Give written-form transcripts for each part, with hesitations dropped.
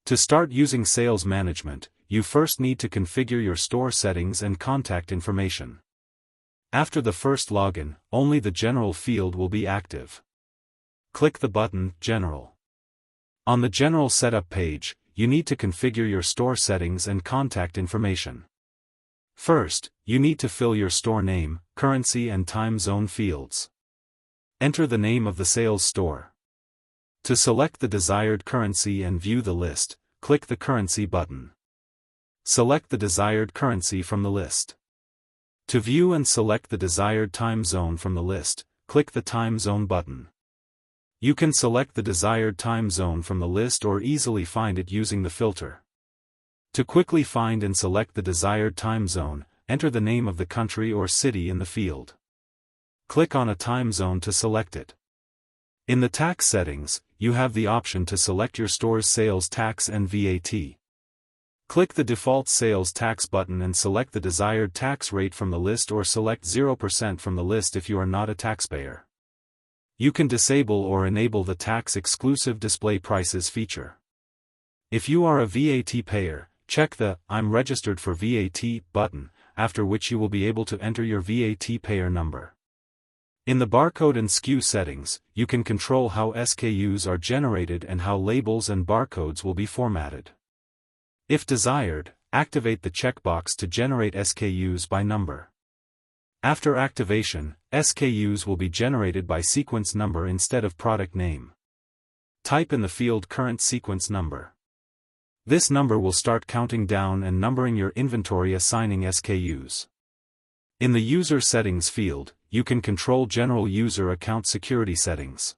To start using sales management, you first need to configure your store settings and contact information. After the first login, only the General field will be active. Click the button General. On the General Setup page, you need to configure your store settings and contact information. First, you need to fill your store name, currency and time zone fields. Enter the name of the sales store. To select the desired currency and view the list, click the Currency button. Select the desired currency from the list. To view and select the desired time zone from the list, click the Time Zone button. You can select the desired time zone from the list or easily find it using the filter. To quickly find and select the desired time zone, enter the name of the country or city in the field. Click on a time zone to select it. In the tax settings, you have the option to select your store's sales tax and VAT. Click the default sales tax button and select the desired tax rate from the list or select 0% from the list if you are not a taxpayer. You can disable or enable the tax-exclusive display prices feature. If you are a VAT payer, check the I'm registered for VAT button, after which you will be able to enter your VAT payer number. In the barcode and SKU settings, you can control how SKUs are generated and how labels and barcodes will be formatted. If desired, activate the checkbox to generate SKUs by number. After activation, SKUs will be generated by sequence number instead of product name. Type in the field current sequence number. This number will start counting down and numbering your inventory, assigning SKUs. In the User Settings field, you can control general user account security settings.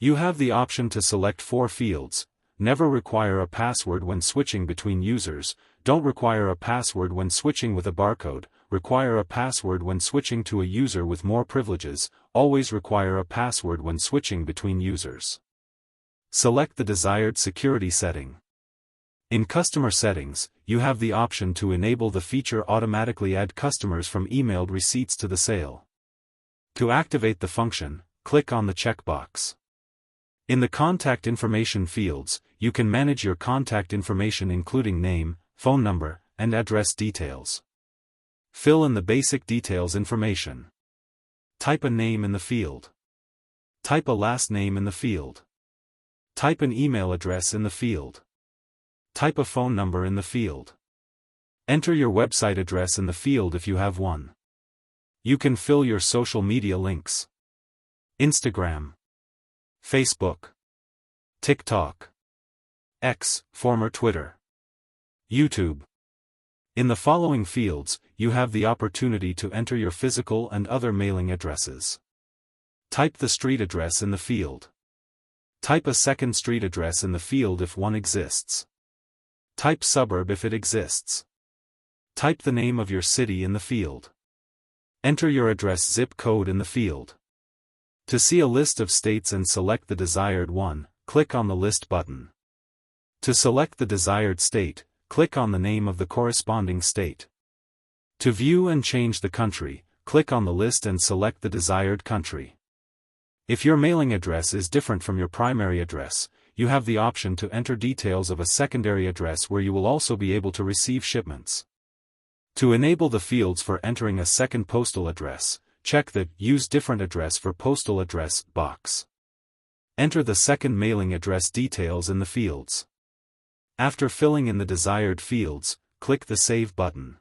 You have the option to select 4 fields: never require a password when switching between users, don't require a password when switching with a barcode, require a password when switching to a user with more privileges, always require a password when switching between users. Select the desired security setting. In Customer Settings, you have the option to enable the feature automatically add customers from emailed receipts to the sale. To activate the function, click on the checkbox. In the Contact Information fields, you can manage your contact information including name, phone number, and address details. Fill in the basic details information. Type a name in the field. Type a last name in the field. Type an email address in the field. Type a phone number in the field. Enter your website address in the field if you have one. You can fill your social media links. Instagram, Facebook, TikTok, X, former Twitter, YouTube. In the following fields, you have the opportunity to enter your physical and other mailing addresses. Type the street address in the field. Type a second street address in the field if one exists. Type suburb if it exists. Type the name of your city in the field. Enter your address zip code in the field. To see a list of states and select the desired one, click on the List button. To select the desired state, click on the name of the corresponding state. To view and change the country, click on the list and select the desired country. If your mailing address is different from your primary address, you have the option to enter details of a secondary address where you will also be able to receive shipments. To enable the fields for entering a second postal address, check the Use Different Address for Postal Address box. Enter the second mailing address details in the fields. After filling in the desired fields, click the Save button.